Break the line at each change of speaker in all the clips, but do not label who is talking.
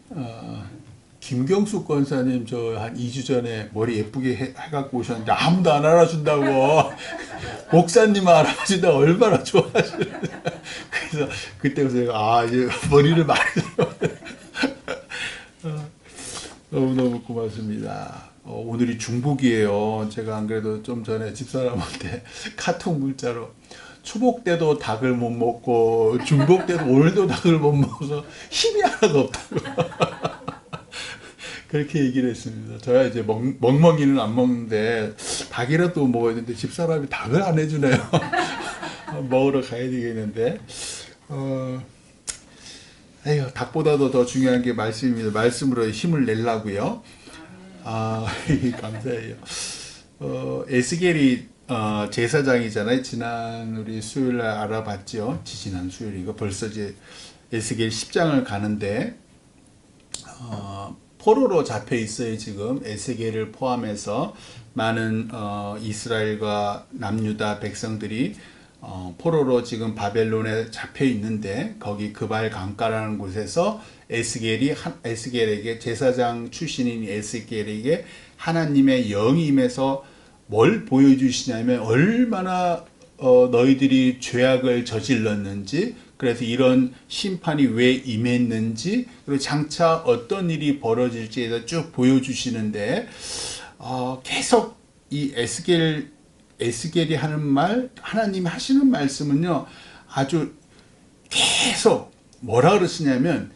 어, 김경숙 권사님 저 한 2주 전에 머리 예쁘게 해갖고 오셨는데 아무도 안 알아준다고. 목사님 알아준다 얼마나 좋아하시는데. 그래서 그때부터 제가 이제 머리를 많이 너무너무 고맙습니다. 오늘이 중복이에요. 제가 안 그래도 좀 전에 집사람한테 카톡 문자로 초복 때도 닭을 못 먹고 중복 때도 오늘도 닭을 못 먹어서 힘이 하나도 없다고 그렇게 얘기를 했습니다. 저야 이제 멍멍이는 안 먹는데 닭이라도 먹어야 되는데 집사람이 닭을 안 해주네요. 먹으러 가야 되겠는데 에휴, 닭보다도 더 중요한 게 말씀입니다. 말씀으로 힘을 내려고요. 감사해요. 에스겔이 제사장이잖아요. 지난 우리 수요일 날 알아봤죠. 지난 수요일이고 벌써 이제 에스겔 10장을 가는데 포로로 잡혀 있어요. 지금 에스겔을 포함해서 많은 이스라엘과 남유다 백성들이 포로로 지금 바벨론에 잡혀 있는데 거기 그발 강가라는 곳에서 에스겔에게 제사장 출신인 에스겔에게 하나님의 영이 임해서 뭘 보여주시냐면 얼마나 너희들이 죄악을 저질렀는지, 그래서 이런 심판이 왜 임했는지, 그리고 장차 어떤 일이 벌어질지에 대해서 쭉 보여주시는데 계속 이 에스겔이 하는 말, 하나님이 하시는 말씀은요 아주 계속 뭐라 그러시냐면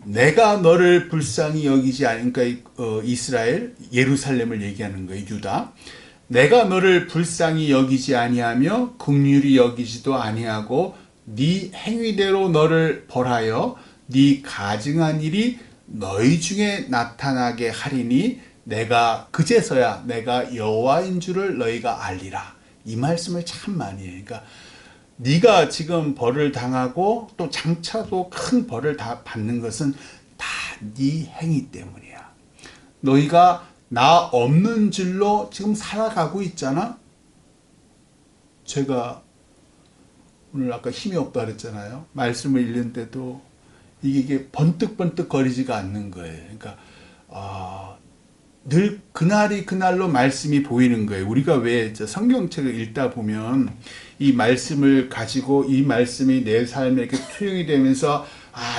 내가 너를 불쌍히 여기지 않으니까 이스라엘 예루살렘을 얘기하는 거예요. 유다. 내가 너를 불쌍히 여기지 아니하며 긍휼히 여기지도 아니하고 네 행위대로 너를 벌하여 네 가증한 일이 너희 중에 나타나게 하리니 내가 그제서야 내가 여호와인 줄을 너희가 알리라. 이 말씀을 참 많이 해요. 그러니까 네가 지금 벌을 당하고 또 장차도 큰 벌을 다 받는 것은 다 네 행위 때문이야. 너희가 나 없는 줄로 지금 살아가고 있잖아. 제가 오늘 아까 힘이 없다 그랬잖아요. 말씀을 읽는데도 이게 번뜩번뜩 거리지가 않는 거예요. 그러니까 늘 그날이 그날로 말씀이 보이는 거예요. 우리가 왜 성경책을 읽다 보면 이 말씀을 가지고 이 말씀이 내 삶에 이렇게 투영이 되면서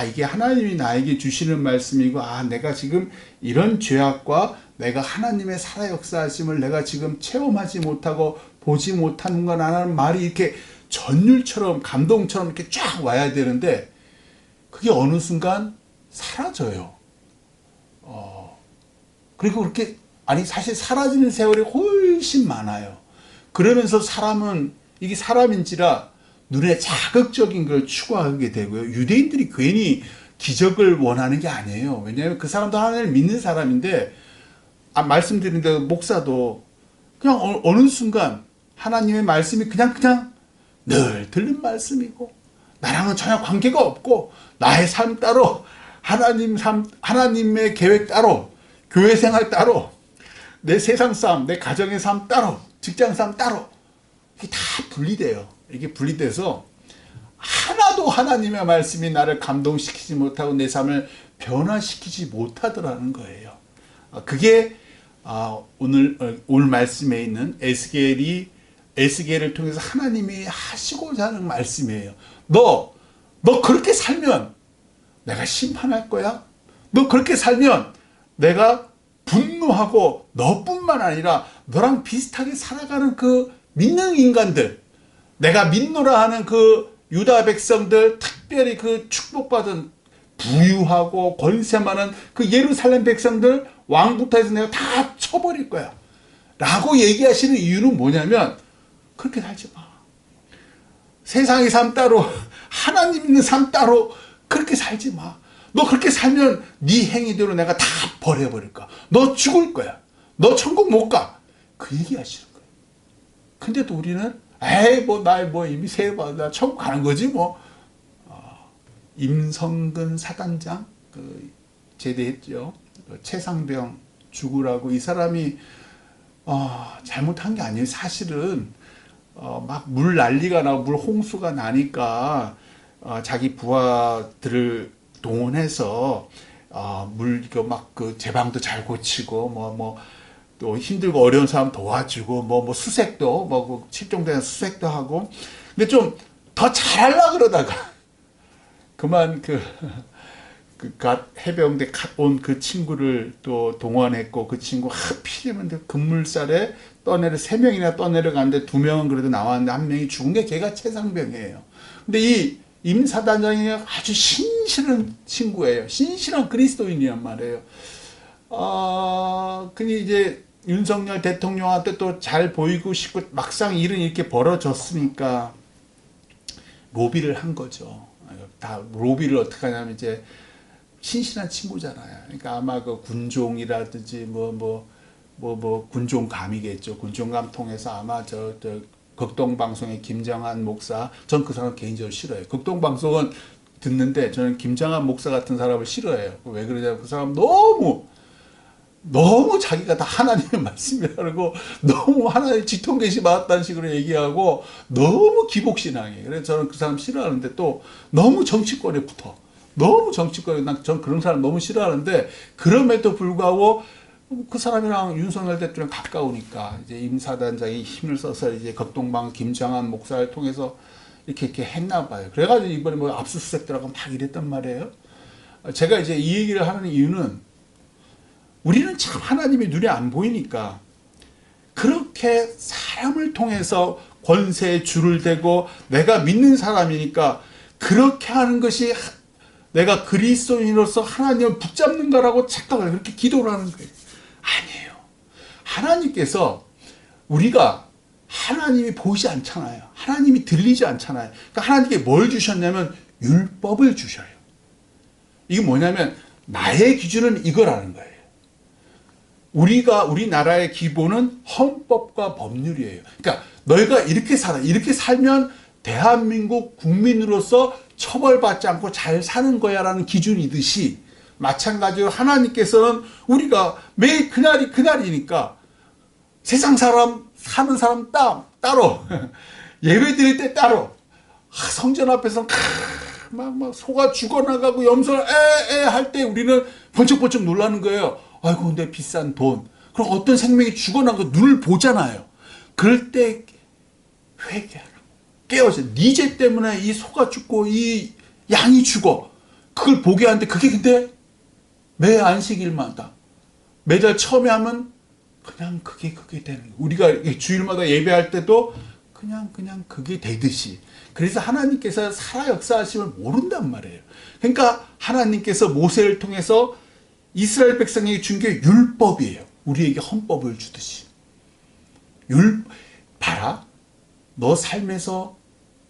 이게 하나님이 나에게 주시는 말씀이고 내가 지금 이런 죄악과 내가 하나님의 살아 역사하심을 내가 지금 체험하지 못하고 보지 못하는구나라는 말이 이렇게 전율처럼 감동처럼 이렇게 쫙 와야 되는데 그게 어느 순간 사라져요. 그리고 그렇게 사실 사라지는 세월이 훨씬 많아요. 그러면서 사람은 이게 사람인지라 눈에 자극적인 걸 추구하게 되고요. 유대인들이 괜히 기적을 원하는 게 아니에요. 왜냐하면 그 사람도 하나님을 믿는 사람인데 말씀드린 대로 목사도 그냥 어느 순간 하나님의 말씀이 그냥 늘 들는 말씀이고 나랑은 전혀 관계가 없고 나의 삶 따로 하나님의 계획 따로 교회 생활 따로 내 세상 삶, 내 가정의 삶 따로 직장 삶 따로 이게 다 분리돼요. 이게 분리돼서 하나도 하나님의 말씀이 나를 감동시키지 못하고 내 삶을 변화시키지 못하더라는 거예요. 그게 오늘 말씀에 있는 에스겔을 통해서 하나님이 하시고자 하는 말씀이에요. 너 그렇게 살면 내가 심판할 거야. 너 그렇게 살면 내가 분노하고 너뿐만 아니라 너랑 비슷하게 살아가는 그 믿는 인간들, 내가 믿노라 하는 그 유다 백성들, 특별히 그 축복받은 부유하고 권세 많은 그 예루살렘 백성들 왕부터 해서 내가 다 쳐버릴 거야 라고 얘기하시는 이유는 뭐냐면 그렇게 살지 마. 세상의 삶 따로 하나님 있는 삶 따로 그렇게 살지 마. 너 그렇게 살면 네 행위대로 내가 다 버려버릴 거야. 너 죽을 거야. 너 천국 못 가. 그 얘기 하시는 거예요. 근데도 우리는 나 이미 나 천국 가는 거지 뭐. 임성근 사단장 제대했죠. 최상병 죽으라고 이 사람이 잘못한 게 아니에요. 사실은 막 물 난리가 나고 물 홍수가 나니까 자기 부하들을 동원해서 이거 막 그 제방도 잘 고치고 또 힘들고 어려운 사람 도와주고 수색도 그 실종된 수색도 하고. 근데 좀 더 잘하려고 그러다가 그만 해병대 온 그 친구를 또 동원했고, 그 친구 하필이면 급물살에 3명이나 떠내려가는데 2명은 그래도 나왔는데 1명이 죽은 게 걔가 최상병이에요. 근데 이 임사단장이 아주 신실한 친구예요. 신실한 그리스도인이란 말이에요. 근데 이제 윤석열 대통령한테 또 잘 보이고 싶고 막상 일은 이렇게 벌어졌으니까 로비를 한 거죠. 다 로비를 어떻게 하냐면 이제 신실한 친구잖아요. 그러니까 아마 그 군종이라든지 군종감이겠죠. 군종감 통해서 아마 저 극동방송의 김정한 목사, 전 그 사람 개인적으로 싫어해요. 극동방송은 듣는데 저는 김정한 목사 같은 사람을 싫어해요. 왜 그러냐면 그 사람 너무 자기가 다 하나님의 말씀이라고 너무 하나님 직통계시 받았다는 식으로 얘기하고 너무 기복신앙이에요. 그래서 저는 그 사람 싫어하는데 또 너무 정치권에 붙어. 너무 정치권에, 전 그런 사람 너무 싫어하는데 그럼에도 불구하고 그 사람이랑 윤석열 대통령 가까우니까 이제 임사단장이 힘을 써서 이제 극동방 김정한 목사를 통해서 이렇게 했나 봐요. 그래가지고 이번에 압수수색 들어가고 막 이랬단 말이에요. 제가 이제 이 얘기를 하는 이유는 우리는 참 하나님이 눈에 안 보이니까 그렇게 사람을 통해서 권세에 줄을 대고 내가 믿는 사람이니까 그렇게 하는 것이 내가 그리스도인으로서 하나님을 붙잡는가라고 착각을 그렇게 기도를 하는 거예요. 아니에요. 하나님께서 우리가 하나님이 보이지 않잖아요. 하나님이 들리지 않잖아요. 그러니까 하나님께 뭘 주셨냐면 율법을 주셔요. 이게 뭐냐면 나의 기준은 이거라는 거예요. 우리나라의 기본은 헌법과 법률이에요. 그러니까 너희가 이렇게 살아. 이렇게 살면 대한민국 국민으로서 처벌받지 않고 잘 사는 거야라는 기준이듯이 마찬가지로 하나님께서는 우리가 매일 그날이 그날이니까 세상 사람 사는 사람 따로 예배 드릴 때 따로 성전 앞에서 막 소가 죽어나가고 염소를 에 할 때 우리는 번쩍번쩍 놀라는 거예요. 아이고 내 비싼 돈. 그럼 어떤 생명이 죽어나가고 눈을 보잖아요. 그럴 때 회개하라. 깨어서 네 죄 때문에 이 소가 죽고 이 양이 죽어. 그걸 보게 하는데 그게 근데 매 안식일마다 매달 처음에 하면 그냥 그게 되는 거예요. 우리가 주일마다 예배할 때도 그냥 그게 되듯이. 그래서 하나님께서 살아 역사하심을 모른단 말이에요. 그러니까 하나님께서 모세를 통해서 이스라엘 백성에게 준 게 율법이에요. 우리에게 헌법을 주듯이. 봐라. 너 삶에서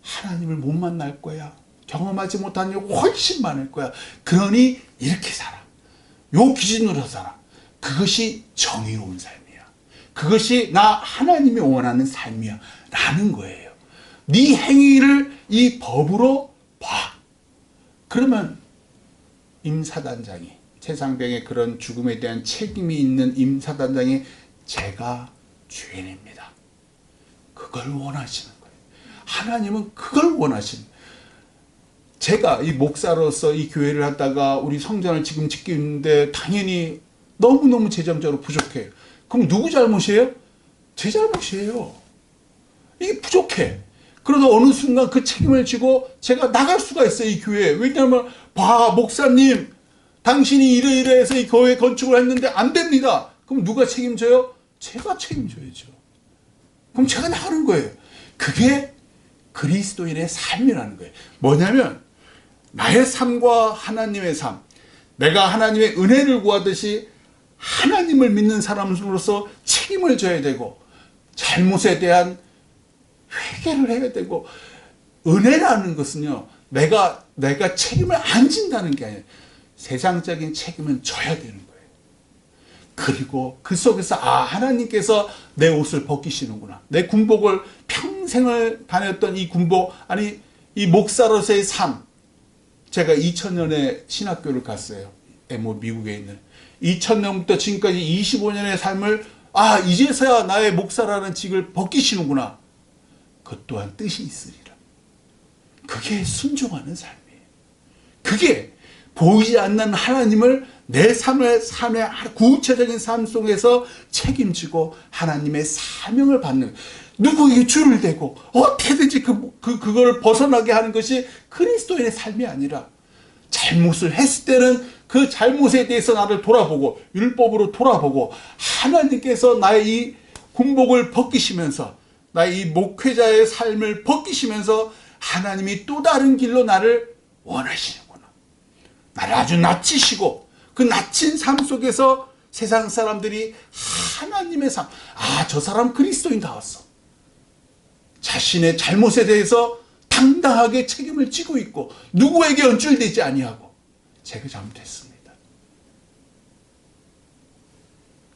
하나님을 못 만날 거야. 경험하지 못한 일 훨씬 많을 거야. 그러니 이렇게 살아. 요 기준으로 살아. 그것이 정의로운 삶이야. 그것이 나 하나님이 원하는 삶이야. 라는 거예요. 네 행위를 이 법으로 봐. 그러면 임사단장이 최상병의 그런 죽음에 대한 책임이 있는 임사단장이 제가 죄인입니다. 그걸 원하시는 거예요. 하나님은 그걸 원하시는 거예요. 제가 이 목사로서 이 교회를 하다가 우리 성전을 지금 짓고 있는데 당연히 너무너무 재정적으로 부족해요. 그럼 누구 잘못이에요? 제 잘못이에요. 이게 부족해. 그러다 어느 순간 그 책임을 지고 제가 나갈 수가 있어요, 이 교회에. 왜냐하면 목사님 당신이 이래해서 이 교회 건축을 했는데 안 됩니다. 그럼 누가 책임져요? 제가 책임져야죠. 그럼 제가 나가는 거예요. 그게 그리스도인의 삶이라는 거예요. 뭐냐면 나의 삶과 하나님의 삶, 내가 하나님의 은혜를 구하듯이 하나님을 믿는 사람으로서 책임을 져야 되고 잘못에 대한 회개를 해야 되고, 은혜라는 것은요, 내가 책임을 안 진다는 게 아니에요. 세상적인 책임은 져야 되는 거예요. 그리고 그 속에서 하나님께서 내 옷을 벗기시는구나. 내 군복을 평생을 다녔던 이 군복, 아니 이 목사로서의 삶. 제가 2000년에 신학교를 갔어요. 미국에 있는. 2000년부터 지금까지 25년의 삶을 이제서야 나의 목사라는 직을 벗기시는구나. 그 또한 뜻이 있으리라. 그게 순종하는 삶이에요. 그게 보이지 않는 하나님을 내 삶의 구체적인 삶 속에서 책임지고 하나님의 사명을 받는, 누구에게 줄을 대고 어떻게든지 그걸 벗어나게 하는 것이 그리스도인의 삶이 아니라, 잘못을 했을 때는 그 잘못에 대해서 나를 돌아보고 율법으로 돌아보고 하나님께서 나의 이 군복을 벗기시면서, 나의 이 목회자의 삶을 벗기시면서 하나님이 또 다른 길로 나를 원하시는구나. 나를 아주 낮추시고 그 낮친 삶 속에서 세상 사람들이 하나님의 삶, 저 사람 그리스도인다웠어. 자신의 잘못에 대해서 당당하게 책임을 지고 있고 누구에게 연줄되지 아니하고, 제가 잘못했습니다.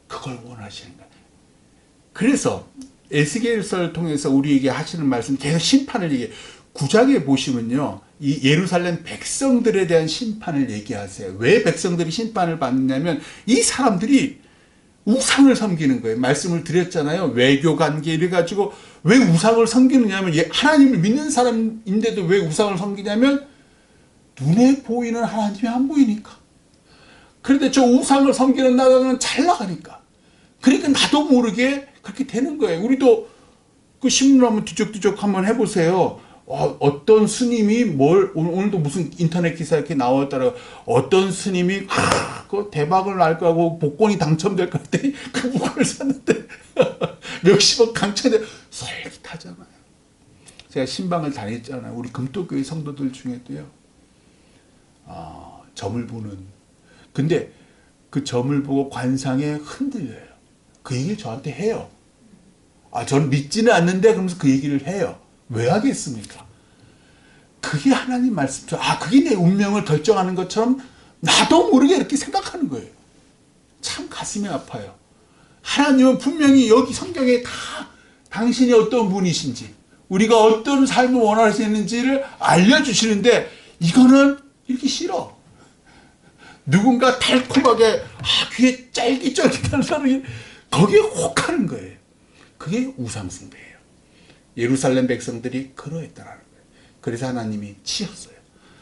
그걸 원하시는 거예요. 그래서 에스겔서를 통해서 우리에게 하시는 말씀, 계속 심판을 얘기해요. 9장에 보시면요, 이 예루살렘 백성들에 대한 심판을 얘기하세요. 왜 백성들이 심판을 받느냐면 이 사람들이 우상을 섬기는 거예요. 말씀을 드렸잖아요. 외교관계 이래가지고 왜 우상을 섬기느냐면, 하나님을 믿는 사람인데도 왜 우상을 섬기냐면 눈에 보이는 하나님이 안 보이니까. 그런데 저 우상을 섬기는 나라는 잘 나가니까. 그러니까 나도 모르게 그렇게 되는 거예요. 우리도 그 신문 한번 뒤적뒤적 한번 해보세요. 어떤 스님이 오늘도 무슨 인터넷 기사 이렇게 나왔더라고. 어떤 스님이 그 대박을 날 거고 복권이 당첨될 것 같더니 그 물건을 샀는데 몇십억 당첨돼. 솔깃하잖아요. 제가 신방을 다녔잖아요. 우리 금토교회 성도들 중에도요, 점을 보는. 근데 그 점을 보고 관상에 흔들려요. 그 얘기를 저한테 해요. 저는 믿지는 않는데 그러면서 그 얘기를 해요. 왜 하겠습니까? 그게 하나님 말씀죠. 그게 내 운명을 결정하는 것처럼 나도 모르게 이렇게 생각하는 거예요. 참 가슴이 아파요. 하나님은 분명히 여기 성경에 다 당신이 어떤 분이신지, 우리가 어떤 삶을 원하시는지를 알려주시는데, 이거는 읽기 싫어. 누군가 달콤하게 귀에 짤깃짤깃한 사람이 거기에 혹하는 거예요. 그게 우상숭배예요. 예루살렘 백성들이 그러했다라는 거예요. 그래서 하나님이 치셨어요.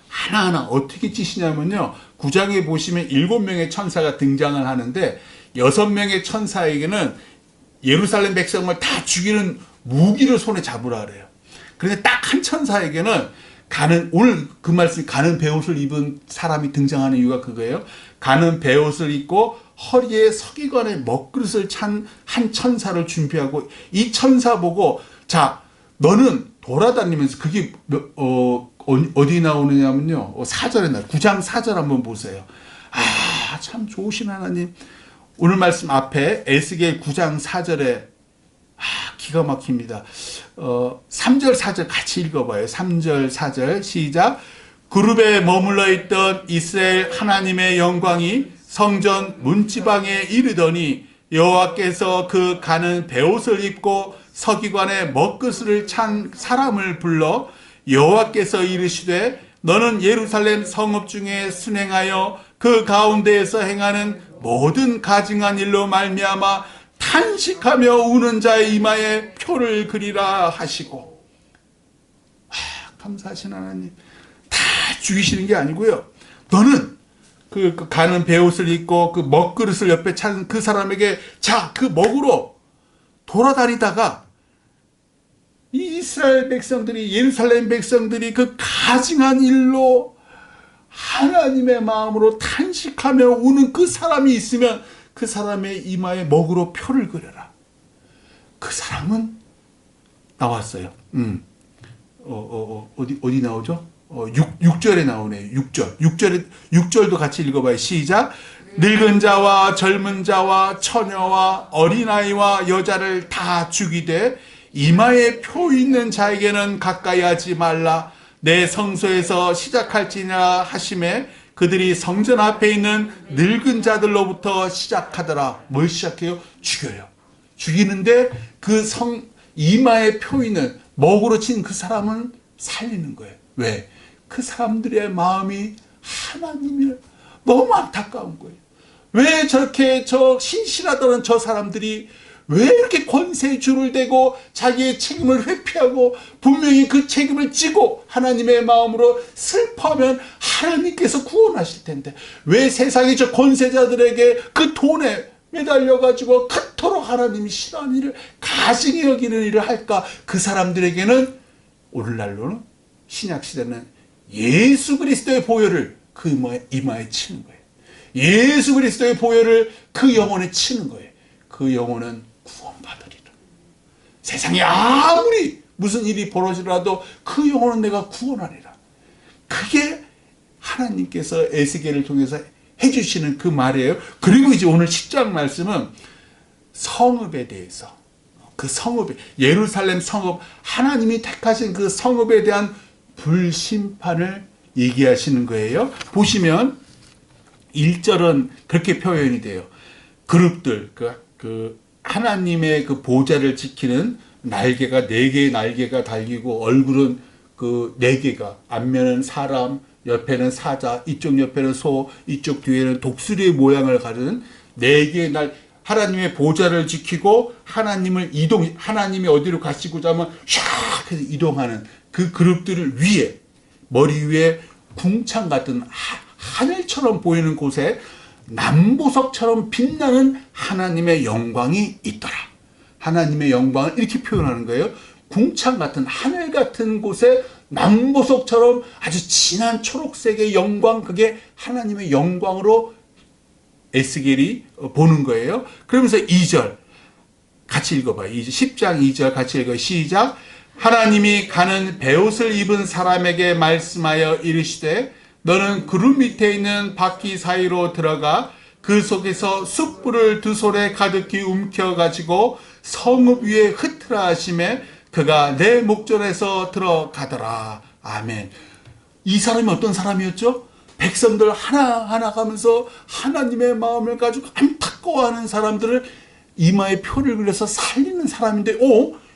하나하나 어떻게 치시냐면요, 9장에 보시면 7명의 천사가 등장을 하는데 6명의 천사에게는 예루살렘 백성을 다 죽이는 무기를 손에 잡으라 그래요. 그런데 딱 한 천사에게는 오늘 그 말씀이 가는 베옷을 입은 사람이 등장하는 이유가 그거예요. 가는 베옷을 입고 허리에 서기관의 먹그릇을 찬 한 천사를 준비하고, 이 천사 보고, 자, 너는 돌아다니면서, 그게 어디 나오느냐면요, 4절에 나와요. 9장 4절 한번 보세요. 참 좋으신 하나님. 오늘 말씀 앞에 에스겔 9장 4절에 기가 막힙니다. 3절 4절 같이 읽어봐요. 3절 4절 시작. 그룹에 머물러 있던 이스라엘 하나님의 영광이 성전 문지방에 이르더니 여호와께서 그 가는 베옷을 입고 서기관의 먹그릇을 찬 사람을 불러 여호와께서 이르시되 너는 예루살렘 성읍 중에 순행하여 그 가운데에서 행하는 모든 가증한 일로 말미암아 탄식하며 우는 자의 이마에 표를 그리라 하시고. 감사하신 하나님. 다 죽이시는 게 아니고요, 너는 그 가는 베옷을 입고 그 먹그릇을 옆에 찬 그 사람에게, 자, 그 먹으로 돌아다니다가 이 이스라엘 백성들이, 예루살렘 백성들이 그 가증한 일로 하나님의 마음으로 탄식하며 우는 그 사람이 있으면 그 사람의 이마에 먹으로 표를 그려라. 그 사람은 나왔어요. 어디 나오죠? 6절에 나오네요. 6절도 같이 읽어봐요. 시작. 늙은 자와 젊은 자와 처녀와 어린아이와 여자를 다 죽이되 이마에 표 있는 자에게는 가까이 하지 말라. 내 성소에서 시작할지니라 하심에 그들이 성전 앞에 있는 늙은 자들로부터 시작하더라. 뭘 시작해요? 죽여요. 죽이는데 그 이마에 표 있는 먹으로 친 그 사람은 살리는 거예요. 왜? 그 사람들의 마음이 하나님이 너무 안타까운 거예요. 왜 저렇게 신실하다는 저 사람들이 왜 이렇게 권세에 줄을 대고 자기의 책임을 회피하고 분명히 그 책임을 지고 하나님의 마음으로 슬퍼하면 하나님께서 구원하실 텐데 왜 세상의 저 권세자들에게 그 돈에 매달려가지고 그토록 하나님이 싫어하는 일을 가증히 여기는 일을 할까? 그 사람들에게는 오늘날로는 신약시대는 예수 그리스도의 보혈을 그 이마에 치는 거예요. 예수 그리스도의 보혈을 그 영혼에 치는 거예요. 그 영혼은 구원받으리라. 세상에 아무리 무슨 일이 벌어지더라도 그 영혼은 내가 구원하리라. 그게 하나님께서 에스겔을 통해서 해주시는 그 말이에요. 그리고 이제 오늘 10장 말씀은 성읍에 대해서, 그 성읍, 예루살렘 성읍, 하나님이 택하신 그 성읍에 대한 불심판을 얘기하시는 거예요. 보시면 1절은 그렇게 표현이 돼요. 그룹들, 그 하나님의 그 보좌를 지키는 날개가 4개의 날개가 달리고 얼굴은 그 4개가, 앞면은 사람, 옆에는 사자, 이쪽 옆에는 소, 이쪽 뒤에는 독수리의 모양을 가진 4개의 하나님의 보좌를 지키고 하나님이 어디로 가시고자 하면 샥 해서 이동하는 그 그룹들을 위에, 머리 위에 궁창 같은 하늘처럼 보이는 곳에 남보석처럼 빛나는 하나님의 영광이 있더라. 하나님의 영광을 이렇게 표현하는 거예요. 궁창 같은 하늘 같은 곳에 남보석처럼 아주 진한 초록색의 영광, 그게 하나님의 영광으로 에스겔이 보는 거예요. 그러면서 2절 같이 읽어봐요. 10장 2절 같이 읽어요. 시작. 하나님이 가는 베옷을 입은 사람에게 말씀하여 이르시되 너는 구름 밑에 있는 바퀴 사이로 들어가 그 속에서 숯불을 2솔에 가득히 움켜가지고 성읍 위에 흩으라 하시매 그가 내 목전에서 들어가더라. 아멘. 이 사람이 어떤 사람이었죠? 백성들 하나하나 가면서 하나님의 마음을 가지고 안타까워하는 사람들을 이마에 표를 그려서 살리는 사람인데,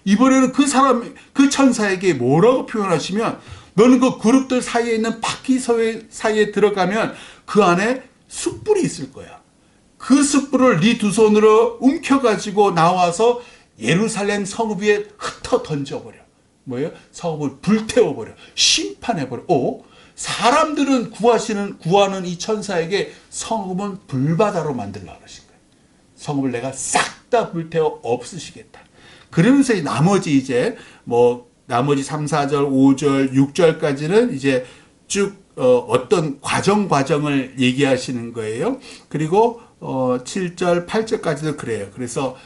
이번에는 그 천사에게 뭐라고 표현하시면, 너는 그 그룹들 사이에 있는 바퀴 사이에 들어가면 그 안에 숯불이 있을 거야. 그 숯불을 네 2손으로 움켜가지고 나와서 예루살렘 성읍 위에 흩어 던져버려. 뭐예요? 성읍을 불태워버려. 심판해버려. 사람들은 구하는 이 천사에게 성읍은 불바다로 만들려고 그러신 거예요. 성읍을 내가 싹 다 불태워 없으시겠다. 그러면서 나머지 3, 4절, 5절, 6절까지는 이제 쭉 어떤 과정을 얘기하시는 거예요. 그리고 7절, 8절까지도 그래요. 그래서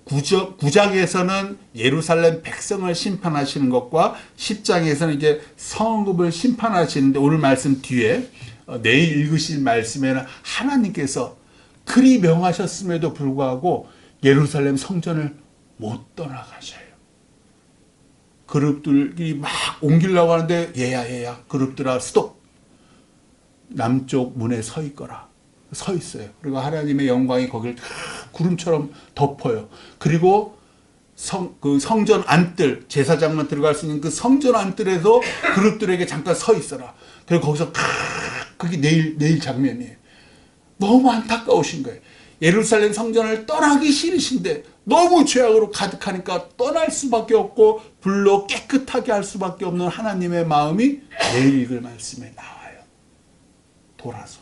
9장에서는 예루살렘 백성을 심판하시는 것과 10장에서는 이제 성읍을 심판하시는데, 오늘 말씀 뒤에 내일 읽으실 말씀에는 하나님께서 그리 명하셨음에도 불구하고 예루살렘 성전을 못 떠나가셔요. 그룹들이 막 옮기려고 하는데 얘야 그룹들아 스톱. 남쪽 문에 서 있거라. 서 있어요. 그리고 하나님의 영광이 거기를 구름처럼 덮어요. 그리고 그 성전 안뜰, 제사장만 들어갈 수 있는 그 성전 안뜰에서 그룹들에게 잠깐 서 있어라. 그리고 거기서 그게 내일 장면이에요. 너무 안타까우신 거예요. 예루살렘 성전을 떠나기 싫으신데 너무 죄악으로 가득하니까 떠날 수밖에 없고 불로 깨끗하게 할 수밖에 없는 하나님의 마음이 내일 읽을 말씀에 나와요. 돌아서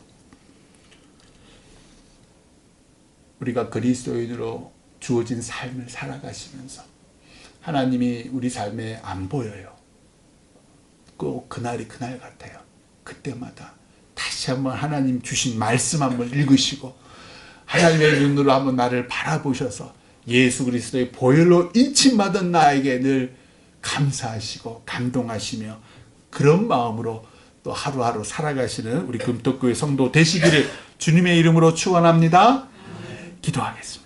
우리가 그리스도인으로 주어진 삶을 살아가시면서 하나님이 우리 삶에 안 보여요. 꼭 그날이 그날 같아요. 그때마다 다시 한번 하나님 주신 말씀 한번 읽으시고 하나님의 눈으로 한번 나를 바라보셔서 예수 그리스도의 보혈로 인침받은 나에게 늘 감사하시고 감동하시며 그런 마음으로 또 하루하루 살아가시는 우리 금떡교회 성도 되시기를 주님의 이름으로 축원합니다. 기도하겠습니다.